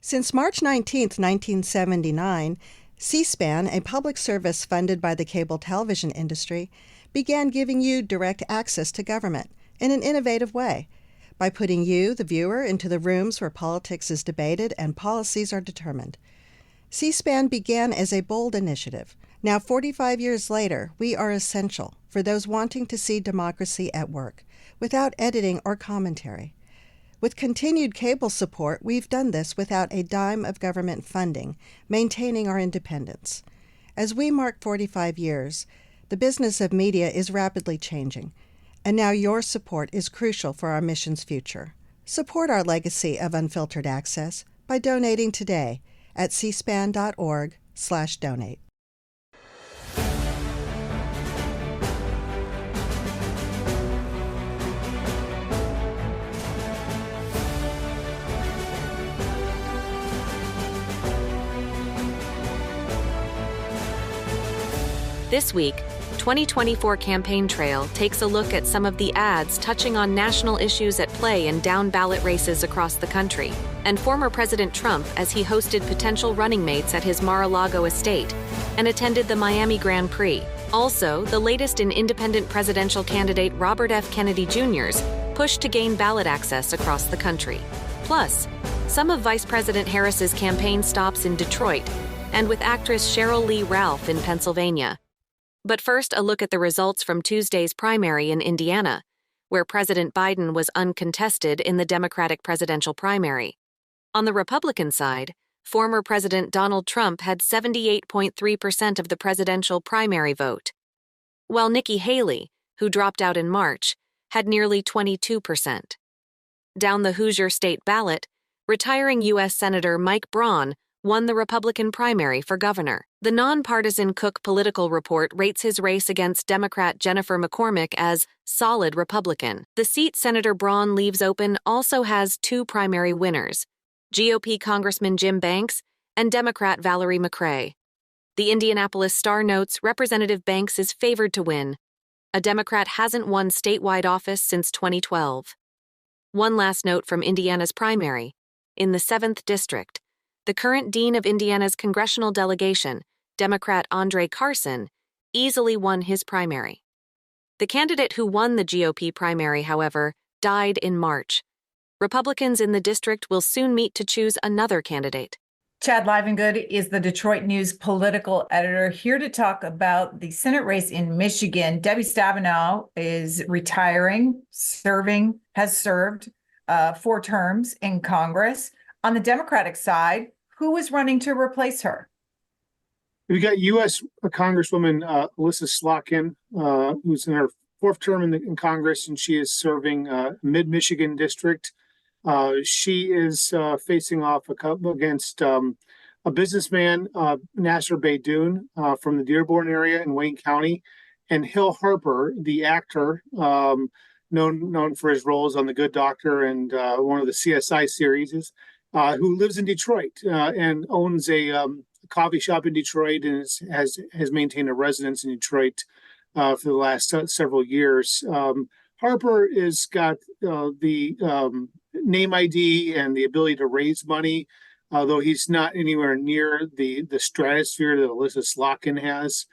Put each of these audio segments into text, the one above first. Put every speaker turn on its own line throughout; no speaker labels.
Since March 19, 1979, C-SPAN, a public service funded by the cable television industry, began giving you direct access to government in an innovative way by putting you, the viewer, into the rooms where politics is debated and policies are determined. C-SPAN began as a bold initiative. Now, 45 years later, we are essential for those wanting to see democracy at work, without editing or commentary. With continued cable support, we've done this without a dime of government funding, maintaining our independence. As we mark 45 years, the business of media is rapidly changing, and now your support is crucial for our mission's future. Support our legacy of unfiltered access by donating today at cspan.org/donate.
This week, 2024 Campaign Trail takes a look at some of the ads touching on national issues at play in down-ballot races across the country, and former President Trump as he hosted potential running mates at his Mar-A-Lago estate and attended the Miami Grand Prix. Also, the latest in independent presidential candidate Robert F. Kennedy Jr.'s push to gain ballot access across the country. Plus, some of Vice President Harris's campaign stops in Detroit and with actress Sheryl Lee Ralph in Pennsylvania. But first, a look at the results from Tuesday's primary in Indiana, where President Biden was uncontested in the Democratic presidential primary. On the Republican side, former President Donald Trump had 78.3% of the presidential primary vote, while Nikki Haley, who dropped out in March, had nearly 22%. Down the Hoosier state ballot, retiring U.S. Senator Mike Braun won the Republican primary for governor. The nonpartisan Cook Political Report rates his race against Democrat Jennifer McCormick as solid Republican. The seat Senator Braun leaves open also has two primary winners, GOP Congressman Jim Banks and Democrat Valerie McRae. The Indianapolis Star notes Representative Banks is favored to win. A Democrat hasn't won statewide office since 2012. One last note from Indiana's primary. In the 7th District, the current dean of Indiana's congressional delegation, Democrat Andre Carson, easily won his primary. The candidate who won the GOP primary, however, died in March. Republicans in the district will soon meet to choose another candidate.
Chad Livengood is the Detroit News political editor, here to talk about the Senate race in Michigan. Debbie Stabenow is retiring, has served 4 terms in Congress. On the Democratic side, who is running to replace her?
We got U.S. Congresswoman Alyssa Slotkin, who's in her 4th term in Congress, and she is serving Mid-Michigan District. She is facing off against a businessman, Nasser Beydoun, from the Dearborn area in Wayne County, and Hill Harper, the actor, known for his roles on The Good Doctor and one of the CSI series, who lives in Detroit and owns a coffee shop in Detroit and has maintained a residence in Detroit for the last several years. Harper has got the name ID and the ability to raise money, though he's not anywhere near the stratosphere that Alyssa Slotkin has.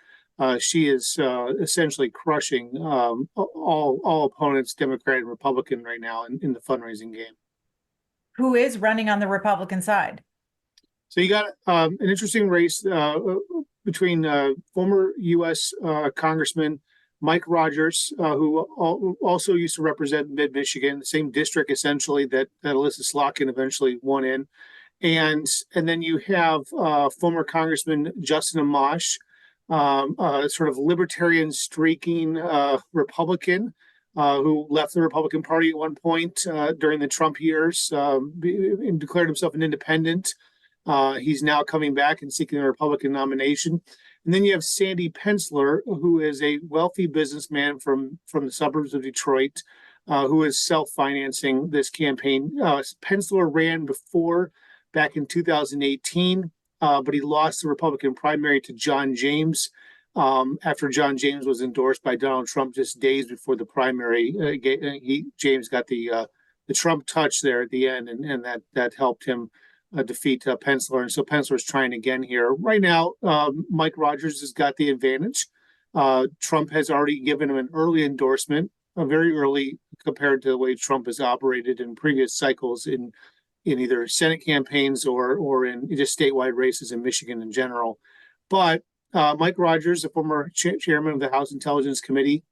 She is essentially crushing all opponents, Democrat and Republican, right now in the fundraising game.
Who is running on the Republican side?
So you got an interesting race between former U.S. Congressman Mike Rogers, who also used to represent Mid-Michigan, the same district essentially that Alyssa Slotkin eventually won in. And then you have former Congressman Justin Amash, sort of libertarian streaking Republican, who left the Republican Party at one point during the Trump years and declared himself an independent. He's now coming back and seeking a Republican nomination. And then you have Sandy Pensler, who is a wealthy businessman from the suburbs of Detroit, who is self-financing this campaign. Pensler ran before back in 2018, but he lost the Republican primary to John James after John James was endorsed by Donald Trump just days before the primary. James got the Trump touch there at the end, and that helped him defeat Pence-Ler. And so Pence-Ler's trying again here. Right now, Mike Rogers has got the advantage. Trump has already given him an early endorsement, very early compared to the way Trump has operated in previous cycles in either Senate campaigns or in just statewide races in Michigan in general. But Mike Rogers, the former chairman of the House Intelligence Committee,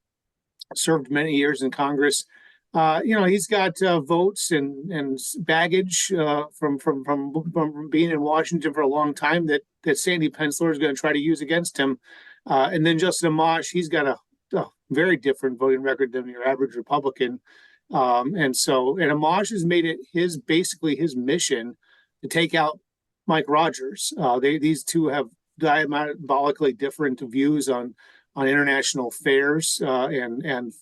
served many years in Congress. He's got votes and baggage from being in Washington for a long time that Sandy Pence-Ler is going to try to use against him. And then Justin Amash, he's got a very different voting record than your average Republican. And Amash has made it basically his mission to take out Mike Rogers. These two have diametrically different views on international affairs and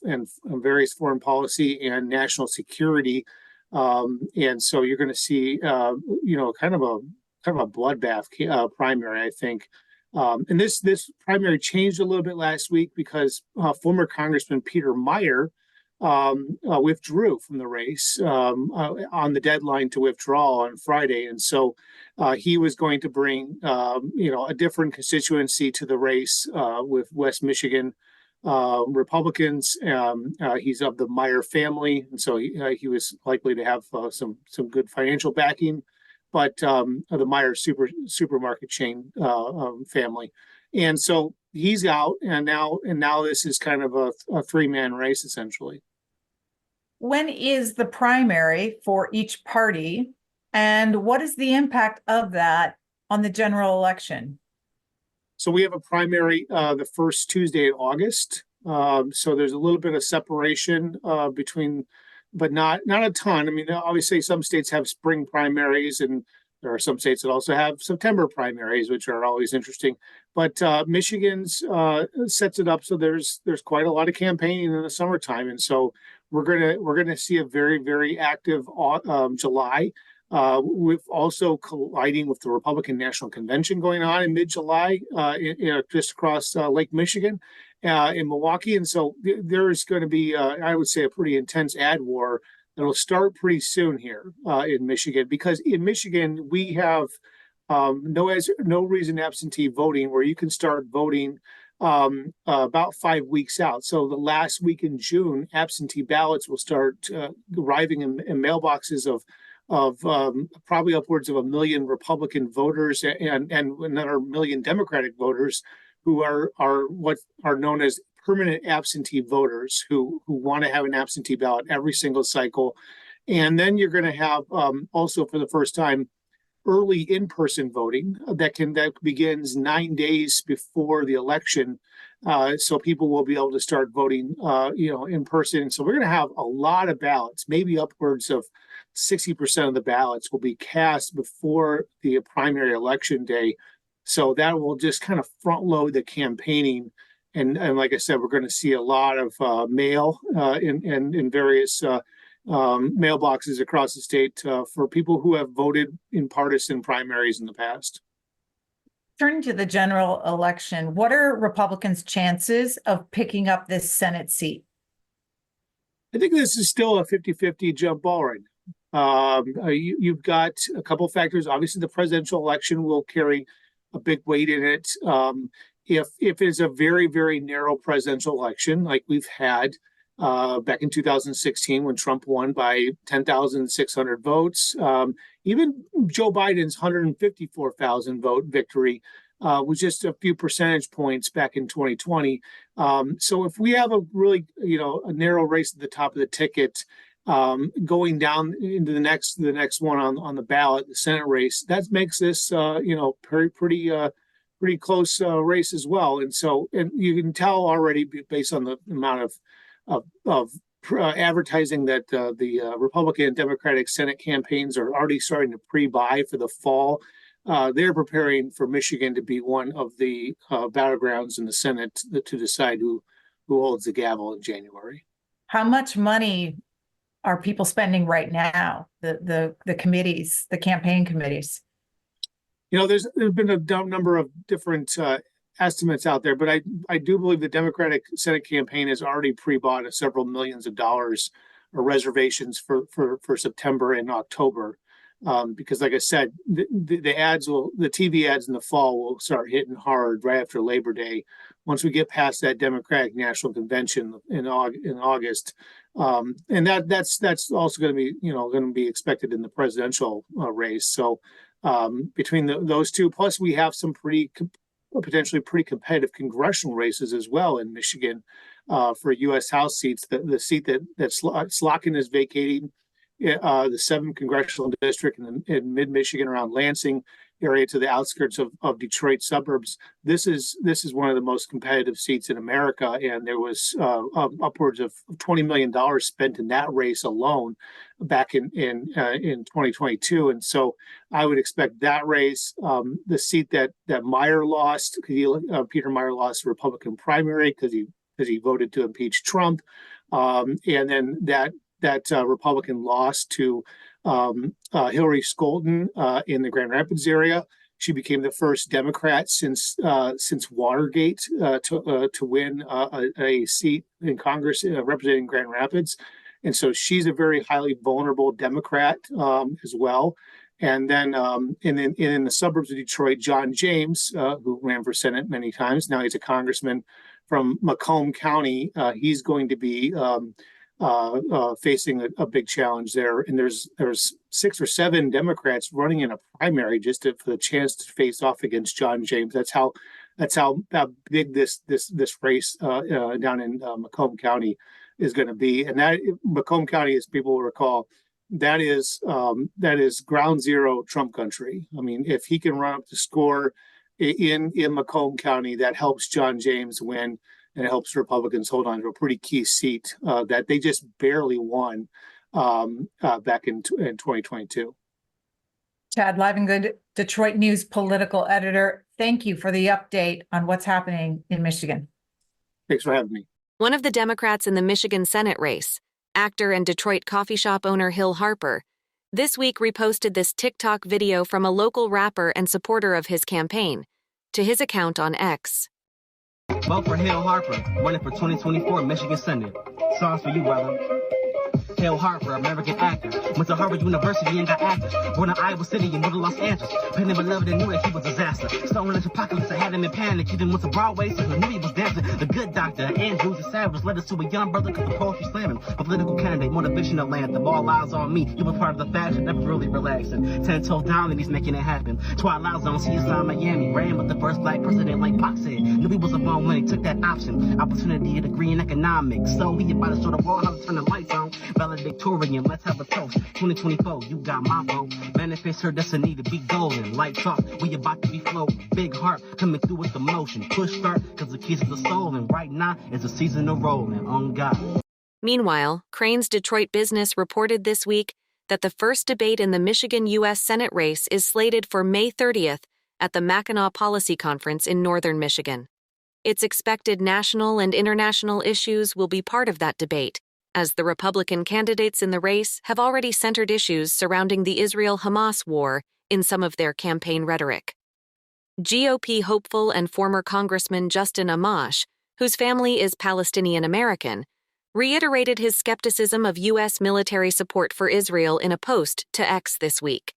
various foreign policy and national security. And so you're going to see, kind of a bloodbath primary, I think. And this primary changed a little bit last week because former Congressman Peter Meyer withdrew from the race on the deadline to withdraw on Friday. And so he was going to bring, a different constituency to the race with West Michigan Republicans. He's of the Meyer family, and so he was likely to have some good financial backing. But the Meyer supermarket chain family, and so he's out, and now this is kind of a three-man race essentially.
When is the primary for each party, and what is the impact of that on the general election?
So we have a primary the first Tuesday in August. So there's a little bit of separation between, but not a ton. I mean, obviously some states have spring primaries, and there are some states that also have September primaries, which are always interesting. But Michigan's sets it up so there's quite a lot of campaigning in the summertime, and so we're gonna see a very, very active July. With also colliding with the Republican National Convention going on in mid-July, just across Lake Michigan, in Milwaukee, and so there is going to be, I would say, a pretty intense ad war that will start pretty soon here in Michigan, because in Michigan we have no reason absentee voting, where you can start voting about 5 weeks out. So the last week in June, absentee ballots will start arriving in mailboxes of probably upwards of 1 million Republican voters and another 1 million Democratic voters who are what are known as permanent absentee voters who want to have an absentee ballot every single cycle. And then you're going to have also for the first time early in-person voting that begins 9 days before the election. So people will be able to start voting in person. So we're going to have a lot of ballots, maybe upwards of 60% of the ballots will be cast before the primary election day. So that will just kind of front load the campaigning. And like I said, we're going to see a lot of mail in various mailboxes across the state for people who have voted in partisan primaries in the past.
Turning to the general election, what are Republicans' chances of picking up this Senate seat?
I think this is still a 50-50 jump ball right now. You've got a couple factors. Obviously, the presidential election will carry a big weight in it. If it's a very, very narrow presidential election like we've had back in 2016 when Trump won by 10,600 votes, even Joe Biden's 154,000 vote victory was just a few percentage points back in 2020. So if we have a really, a narrow race at the top of the ticket, going down into the next one on the ballot, the Senate race, that makes this pretty close race as well. And so, and you can tell already based on the amount of advertising that the Republican and Democratic Senate campaigns are already starting to pre-buy for the fall. They're preparing for Michigan to be one of the battlegrounds in the Senate to decide who holds the gavel in January.
How much money are people spending right now? The committees, the campaign committees.
There's been a number of different estimates out there, but I do believe the Democratic Senate campaign has already pre-bought several millions of dollars or reservations for September and October. Because like I said, the TV ads in the fall will start hitting hard right after Labor Day. Once we get past that Democratic National Convention in August, and that's also going to be expected in the presidential race. So between those two, plus we have some potentially pretty competitive congressional races as well in Michigan for U.S. House seats. The seat that Slotkin is vacating, the 7th congressional district in mid-Michigan around Lansing area to the outskirts of Detroit suburbs. This is one of the most competitive seats in America, and there was upwards of $20 million spent in that race alone back in 2022. And so I would expect that race, the seat that Meyer lost, Peter Meyer lost the Republican primary because he voted to impeach Trump, and then that Republican lost to Hillary Scholten in the Grand Rapids area. She became the first Democrat since Watergate to win a seat in Congress representing Grand Rapids, and so she's a very highly vulnerable Democrat as well. And then in the suburbs of Detroit, John James, who ran for Senate many times, now he's a congressman from Macomb County. He's going to be facing a big challenge there, and there's 6 or 7 Democrats running in a primary just for the chance to face off against John James. That's how big this race down in Macomb County is going to be. And that Macomb County, as people will recall, that is ground zero Trump country. I mean, if he can run up the score in Macomb County, that helps John James win. And it helps Republicans hold on to a pretty key seat that they just barely won back in 2022.
Chad Livengood, Detroit News political editor, thank you for the update on what's happening in Michigan.
Thanks for having me.
One of the Democrats in the Michigan Senate race, actor and Detroit coffee shop owner Hill Harper, this week reposted this TikTok video from a local rapper and supporter of his campaign to his account on X.
Vote for Hill Harper, running for 2024 Michigan Senate. Songs for you, brother. Hill Harper, American actor. Went to Harvard University and got actors. Born in Iowa City and moved to Los Angeles. Penny beloved and knew that he was a disaster. Stolen into apocalypse, I had him in panic. He didn't went to Broadway, so he knew he was dancing. The Good Doctor, Andrews and Savage, letters to a young brother, cause the poetry slamming. A political candidate, motivational anthem. All eyes on me. You were part of the fashion, never really relaxing. 10 toes down and he's making it happen. Twilight Zone, see us on Miami. Ran with the first black president like Pac said. Knew he was a bone when he took that option. Opportunity a degree in economics. So he about to show the world how to turn the lights on. Valedictorian, let's have a toast. 2024, you got my vote. Manifest her destiny to be golden. Light talk, we about to be floating. Big heart coming through with the motion. Push start, cause the keys to the soul. And right now is the season of rolling. On God.
Meanwhile, Crane's Detroit Business reported this week that the first debate in the Michigan U.S. Senate race is slated for May 30th at the Mackinac Policy Conference in northern Michigan. It's expected national and international issues will be part of that debate, as the Republican candidates in the race have already centered issues surrounding the Israel-Hamas war in some of their campaign rhetoric. GOP hopeful and former Congressman Justin Amash, whose family is Palestinian-American, reiterated his skepticism of U.S. military support for Israel in a post to X this week.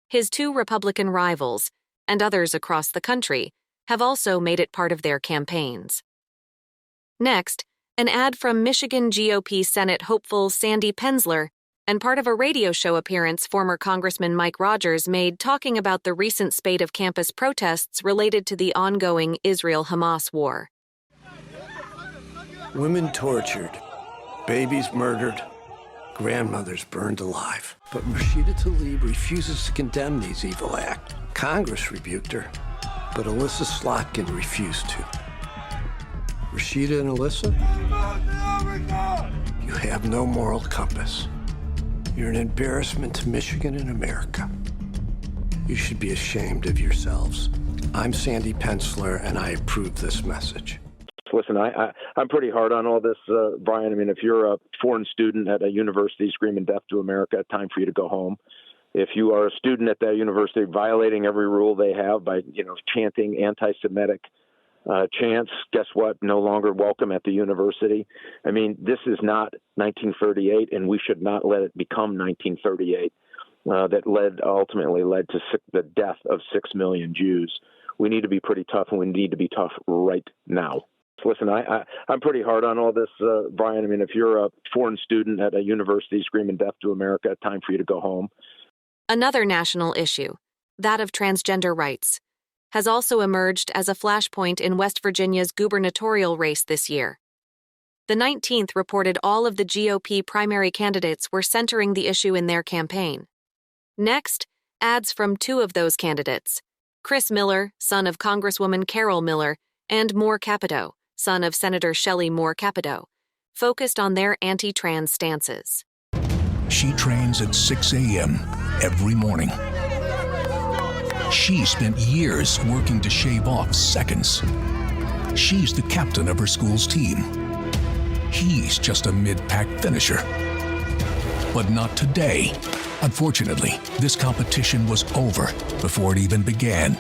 His 2 Republican rivals, and others across the country, have also made it part of their campaigns. Next, an ad from Michigan GOP Senate hopeful Sandy Penzler, and part of a radio show appearance former Congressman Mike Rogers made talking about the recent spate of campus protests related to the ongoing Israel-Hamas war.
Women tortured, babies murdered, grandmothers burned alive. But Rashida Tlaib refuses to condemn these evil acts. Congress rebuked her, but Alyssa Slotkin refused to. Rashida and Alyssa, you have no moral compass. You're an embarrassment to Michigan and America. You should be ashamed of yourselves. I'm Sandy Penzler, and I approve this message.
Listen, I'm pretty hard on all this, Brian. I mean, if you're a foreign student at a university screaming death to America, time for you to go home. If you are a student at that university violating every rule they have by, chanting anti-Semitic chants, guess what? No longer welcome at the university. I mean, this is not 1938, and we should not let it become 1938. that ultimately led to the death of 6 million Jews. We need to be pretty tough, and we need to be tough right now. Listen, I'm pretty hard on all this, Brian. I mean, if you're a foreign student at a university screaming death to America, time for you to go home.
Another national issue, that of transgender rights, has also emerged as a flashpoint in West Virginia's gubernatorial race this year. The 19th reported all of the GOP primary candidates were centering the issue in their campaign. Next, ads from two of those candidates, Chris Miller, son of Congresswoman Carol Miller, and Moore Capito, son of Senator Shelley Moore Capito, focused on their anti-trans stances.
She trains at 6 a.m. every morning. She spent years working to shave off seconds. She's the captain of her school's team. He's just a mid-pack finisher. But not today. Unfortunately, this competition was over before it even began.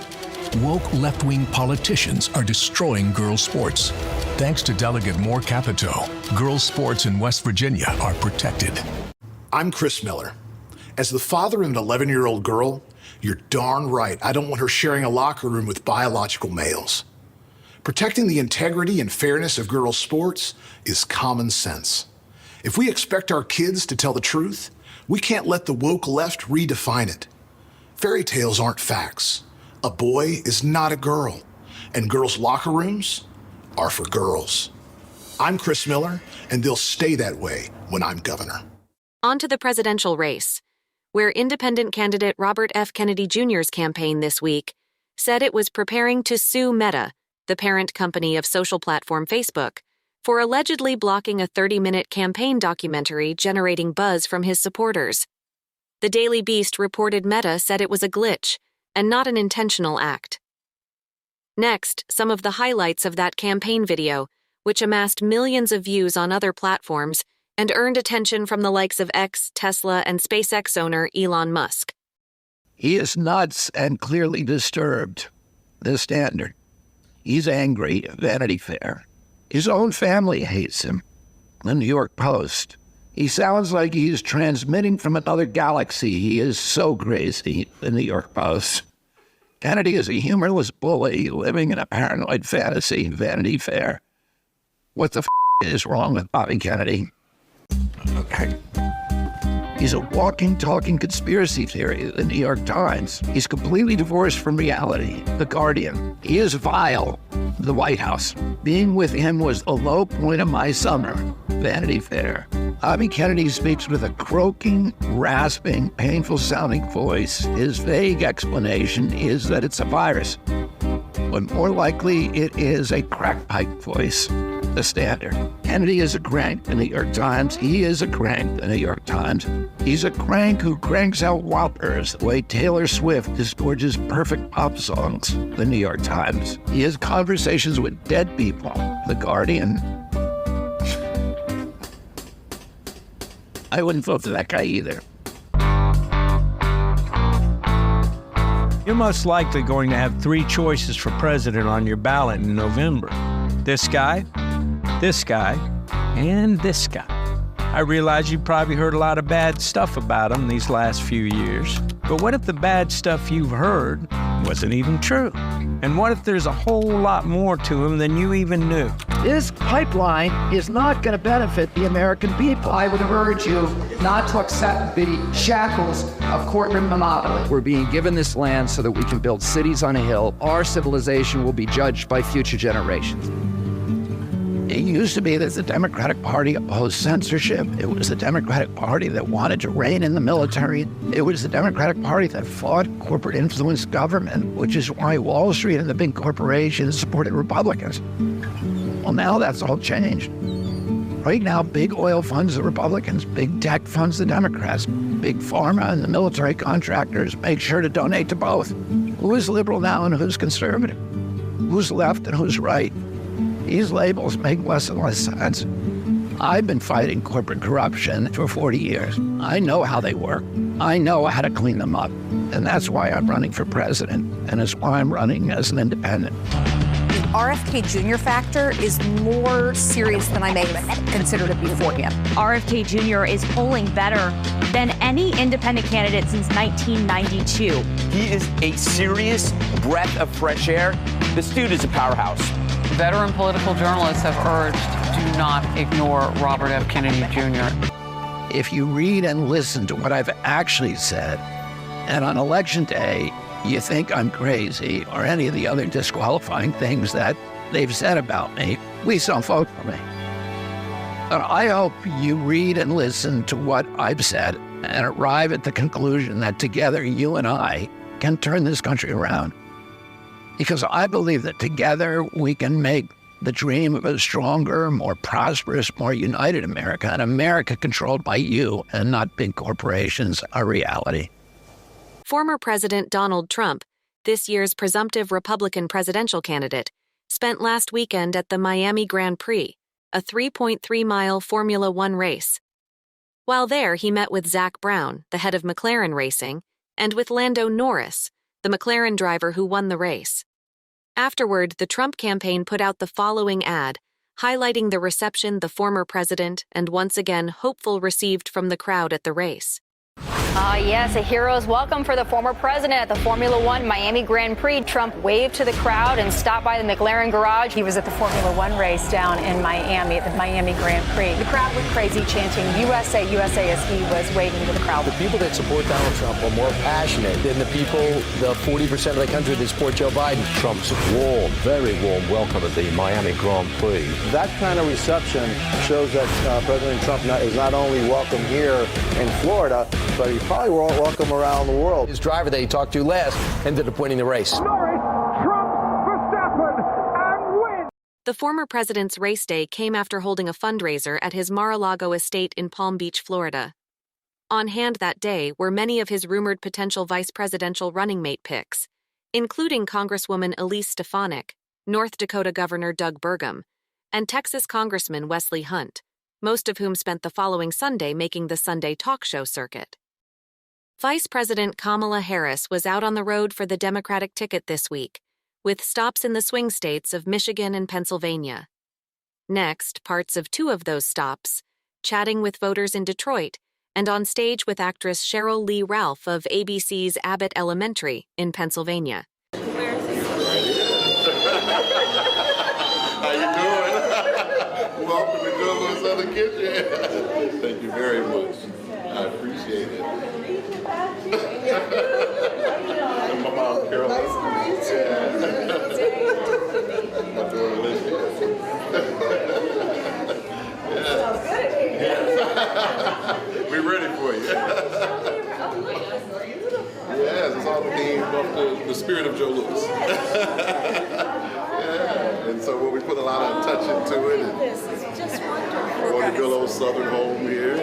Woke left-wing politicians are destroying girls' sports. Thanks to Delegate Moore Capito, girls' sports in West Virginia are protected.
I'm Chris Miller. As the father of an 11-year-old girl, you're darn right I don't want her sharing a locker room with biological males. Protecting the integrity and fairness of girls' sports is common sense. If we expect our kids to tell the truth, we can't let the woke left redefine it. Fairy tales aren't facts. A boy is not a girl, and girls' locker rooms are for girls. I'm Chris Miller, and they'll stay that way when I'm governor.
On to the presidential race, where independent candidate Robert F. Kennedy Jr.'s campaign this week said it was preparing to sue Meta, the parent company of social platform Facebook, for allegedly blocking a 30-minute campaign documentary generating buzz from his supporters. The Daily Beast reported Meta said it was a glitch and not an intentional act. Next, some of the highlights of that campaign video, which amassed millions of views on other platforms and earned attention from the likes of X, Tesla, and SpaceX owner Elon Musk.
He is nuts and clearly disturbed. The Standard. He's angry, Vanity Fair. His own family hates him. The New York Post. He sounds like he's transmitting from another galaxy. He is so crazy, the New York Post. Kennedy is a humorless bully living in a paranoid fantasy, Vanity Fair. What the is wrong with Bobby Kennedy? Okay. He's a walking, talking conspiracy theory, the New York Times. He's completely divorced from reality, The Guardian. He is vile, the White House. Being with him was the low point of my summer, Vanity Fair. Bobby Kennedy speaks with a croaking, rasping, painful-sounding voice. His vague explanation is that it's a virus, but more likely it is a crack pipe voice. The Standard. Kennedy is a crank, the New York Times. He is a crank, the New York Times. He's a crank who cranks out whoppers the way Taylor Swift disgorges perfect pop songs, the New York Times. He has conversations with dead people, The Guardian. I wouldn't vote for that guy either.
You're most likely going to have 3 choices for president on your ballot in November. This guy, and this guy. I realize you probably heard a lot of bad stuff about him these last few years, but what if the bad stuff you've heard wasn't even true? And what if there's a whole lot more to him than you even knew?
This pipeline is not going to benefit the American people.
I would urge you not to accept the shackles of corporate monopoly.
We're being given this land so that we can build cities on a hill. Our civilization will be judged by future generations.
It used to be that the Democratic Party opposed censorship. It was the Democratic Party that wanted to rein in the military. It was the Democratic Party that fought corporate influenced government, which is why Wall Street and the big corporations supported Republicans. Well, now that's all changed. Right now, big oil funds the Republicans, big tech funds the Democrats, big pharma and the military contractors make sure to donate to both. Who is liberal now and who's conservative? Who's left and who's right? These labels make less and less sense. I've been fighting corporate corruption for 40 years. I know how they work. I know how to clean them up. And that's why I'm running for president. And it's why I'm running as an independent.
RFK Jr. factor is more serious than I may have considered it beforehand.
RFK Jr. is polling better than any independent candidate since 1992.
He is a serious breath of fresh air. This dude is a powerhouse.
Veteran political journalists have urged, do not ignore Robert F. Kennedy Jr.
If you read and listen to what I've actually said, and on Election Day, you think I'm crazy or any of the other disqualifying things that they've said about me, please don't vote for me. But I hope you read and listen to what I've said and arrive at the conclusion that together you and I can turn this country around. Because I believe that together we can make the dream of a stronger, more prosperous, more united America, an America controlled by you and not big corporations, a reality.
Former President Donald Trump, this year's presumptive Republican presidential candidate, spent last weekend at the Miami Grand Prix, a 3.3-mile Formula One race. While there, he met with Zach Brown, the head of McLaren Racing, and with Lando Norris, the McLaren driver who won the race. Afterward, the Trump campaign put out the following ad, highlighting the reception the former president and once again hopeful received from the crowd at the race.
Yes, a hero's welcome for the former president at the Formula One Miami Grand Prix. Trump waved to the crowd and stopped by the McLaren garage.
He was at the Formula One race down in Miami at the Miami Grand Prix. The crowd went crazy chanting USA, USA as he was waving to the crowd.
The people that support Donald Trump are more passionate than the people, the 40% of the country that support Joe Biden. Trump's warm, very warm welcome at the Miami Grand Prix.
That kind of reception shows that President Trump is not only welcome here in Florida, but he probably welcome around the world.
His driver that he talked to last ended up winning the race.
The former president's race day came after holding a fundraiser at his Mar-A-Lago estate in Palm Beach, Florida. On hand that day were many of his rumored potential vice presidential running mate picks, including Congresswoman Elise Stefanik, North Dakota Governor Doug Burgum, and Texas Congressman Wesley Hunt, most of whom spent the following Sunday making the Sunday talk show circuit. Vice President Kamala Harris was out on the road for the Democratic ticket this week, with stops in the swing states of Michigan and Pennsylvania. Next, parts of two of those stops, chatting with voters in Detroit, and on stage with actress Sheryl Lee Ralph of ABC's Abbott Elementary in Pennsylvania.
How you doing? Welcome to Joe Southern Kitchen. Thank you very much. I appreciate it. My mom, Carol. Nice to meet you. My daughter, Lindsay. We're ready for you. Yes, it's all the theme of the spirit of Joe Louis. Yeah, and so we put a lot of touch into it. And
this is just wonderful.
We want to build a little southern home here.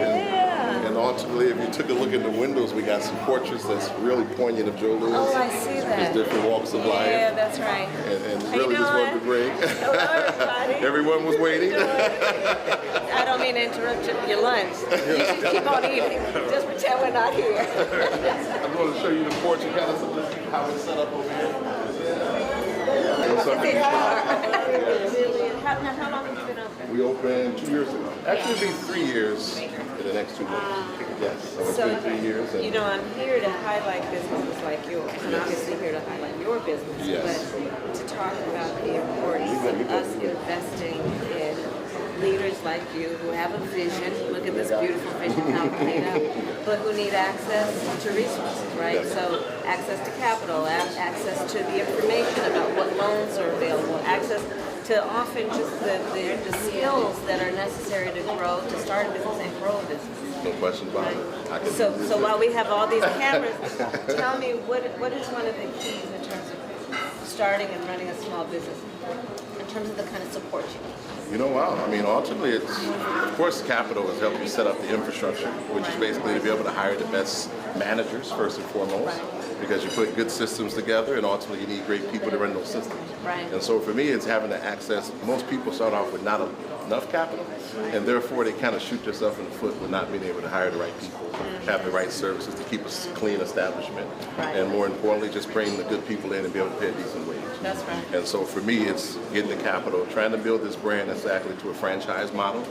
And ultimately, if you took a look in the windows, we got some portraits that's really poignant of Joe Louis.
Oh, I see that.
There's different walks of life.
Yeah, that's right.
And really just wanted to bring.
Hello, everybody.
Everyone was waiting.
I don't mean to interrupt your lunch. You just keep on eating. Just pretend we're not here.
I'm going to show you the portrait, kind of how it's set up over here.
How long have you been open?
We opened 2 years ago. Actually, it'll be 3 years in the next 2 months. Yes, so it's been 3 years.
You know, I'm here to highlight businesses like yours. I'm obviously here to highlight your business, but to talk about the importance of us investing in leaders like you who have a vision. Look at this beautiful vision, how it's laid out, but who need access to resources, right? So access to capital, access to the information about what loans are available, access to often just the skills that are necessary to grow, to start a business and grow a business.
No question about it.
So while we have all these cameras, tell me what is one of the keys in terms of starting and running a small business, in terms of the kind of support you need?
You know, wow. I mean, ultimately, it's, of course, capital has helped you set up the infrastructure, which is basically to be able to hire the best managers, first and foremost. because you put good systems together, and ultimately you need great people to run those systems.
Right.
And so for me, it's having to access. Most people start off with not enough capital, and therefore they kind of shoot themselves in the foot with not being able to hire the right people, have the right services to keep a clean establishment, and more importantly, just bring the good people in and be able to pay a decent wage.
That's right.
And so for me, it's getting the capital, trying to build this brand exactly to a franchise model,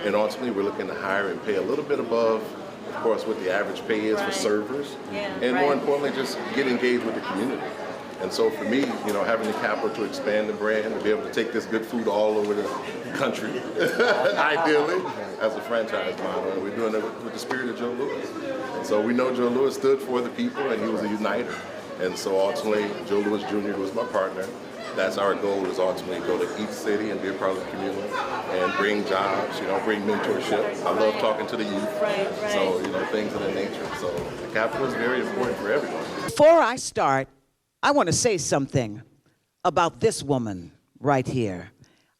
and ultimately we're looking to hire and pay a little bit above, of course, what the average pay is for servers, and more importantly, just get engaged with the community. And so for me, you know, having the capital to expand the brand, to be able to take this good food all over the country, ideally, as a franchise model, and we're doing it with the spirit of Joe Louis. And so we know Joe Louis stood for the people, and he was a uniter. And so ultimately, Joe Louis Jr., who was my partner, that's our goal, is ultimately go to each city and be a part of the community and bring jobs, you know, bring mentorship. I love talking to the youth. Right. So, you know, things of that nature. So the capital is very important for everyone.
Before I start, I want to say something about this woman right here.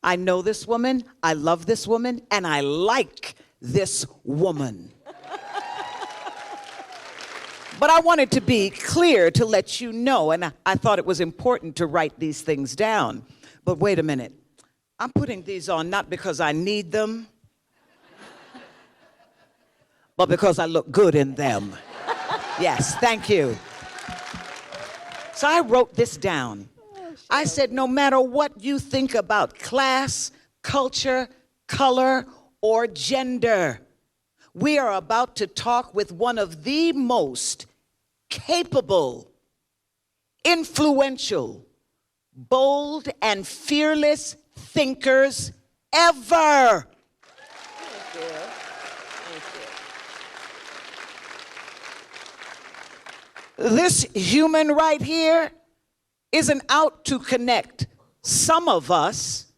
I know this woman, I love this woman, and I like this woman. But I wanted to be clear to let you know, and I thought it was important to write these things down. But wait a minute. I'm putting these on not because I need them, but because I look good in them. Yes, thank you. So I wrote this down. I said, no matter what you think about class, culture, color, or gender, we are about to talk with one of the most capable, influential, bold, and fearless thinkers ever.
Thank you. Thank you.
This human right here isn't out to connect some of us.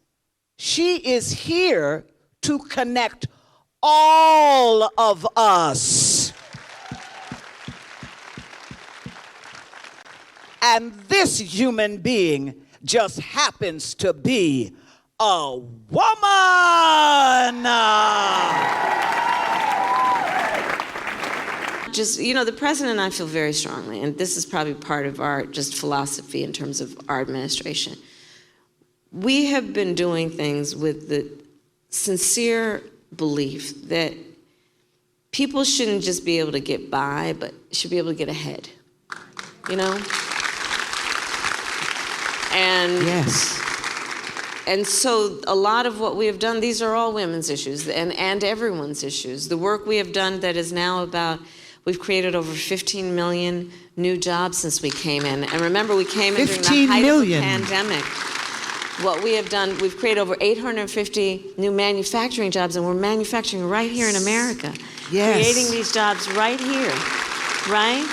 She is here to connect all of us. And this human being just happens to be a woman.
Just, you know, the president and I feel very strongly, and this is probably part of our just philosophy in terms of our administration. We have been doing things with the sincere belief that people shouldn't just be able to get by, but should be able to get ahead, you know? And
yes.
And so a lot of what we have done, these are all women's issues and everyone's issues. The work we have done that is now about, we've created over 15 million new jobs since we came in. And remember, we came in during the height of the pandemic. What we have done, we've created over 850 new manufacturing jobs, and we're manufacturing right here in America.
Yes.
Creating these jobs right here, right?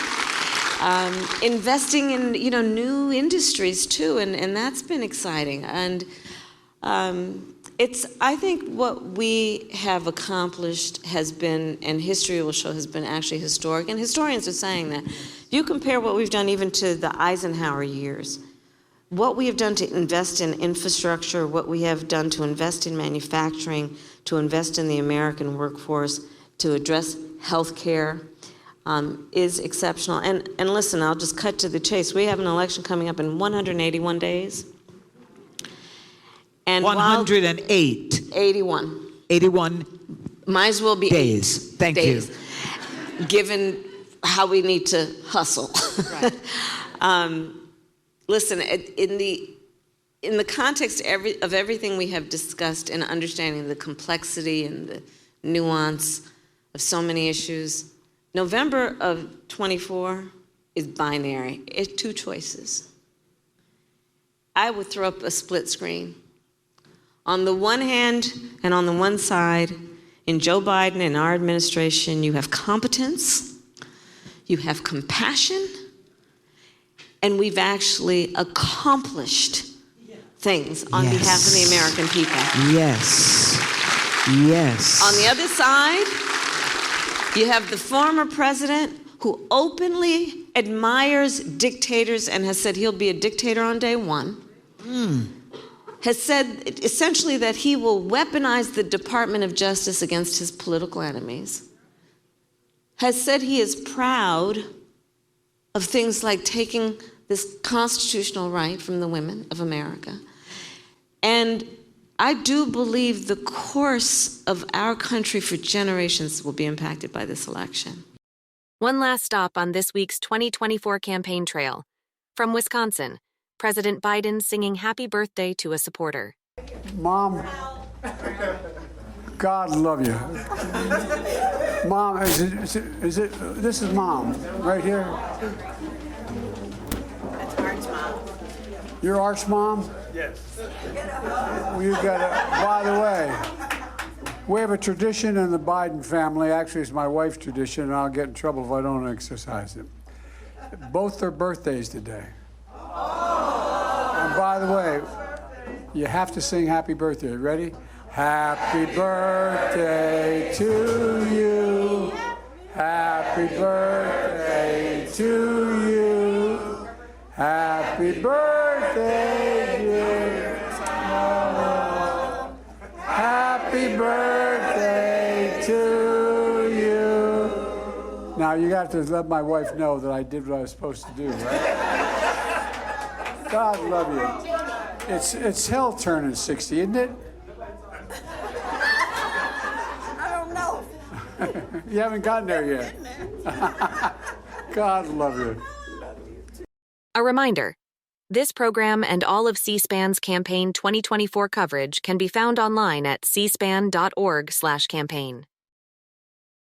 Investing in, you know, new industries too, and that's been exciting. And I think what we have accomplished has been, and history will show, has been actually historic. And historians are saying that. You compare what we've done even to the Eisenhower years, what we have done to invest in infrastructure, what we have done to invest in manufacturing, to invest in the American workforce, to address health care, is exceptional. And listen, I'll just cut to the chase. We have an election coming up in 181 days. And
108.
81.
81
might as well be
days. Thank you.
Given how we need to hustle. Right. Listen, in the context of everything we have discussed in understanding the complexity and the nuance of so many issues, November of 24 is binary. It's two choices. I would throw up a split screen. On the one hand and on the one side, in Joe Biden and our administration, you have competence, you have compassion, and we've actually accomplished things on behalf of the American people.
Yes. Yes.
On the other side, you have the former president who openly admires dictators and has said he'll be a dictator on day one. Has said essentially that he will weaponize the Department of Justice against his political enemies. Has said he is proud
of things like taking this constitutional right from the women of America. And I do believe the course of our country for generations will be impacted by this election.
One last stop on this week's 2024 campaign trail. From Wisconsin, President Biden singing happy birthday to a supporter.
Mom, God love you. Mom, is it, this is Mom, right here.
That's Art's mom.
You're Art's mom?
Yes.
Well, you got it. By the way, we have a tradition in the Biden family. Actually, it's my wife's tradition, and I'll get in trouble if I don't exercise it. Both their birthdays today. And by the way, you have to sing happy birthday. Ready? Happy birthday to you. Happy birthday to you. Happy birthday, dear Mama. Happy birthday to you. Now you got to let my wife know that I did what I was supposed to do, right? God love you. It's hell turning 60, isn't it?
I don't know.
You haven't gotten there yet. God love you.
A reminder, this program and all of C-SPAN's campaign 2024 coverage can be found online at cspan.org/campaign.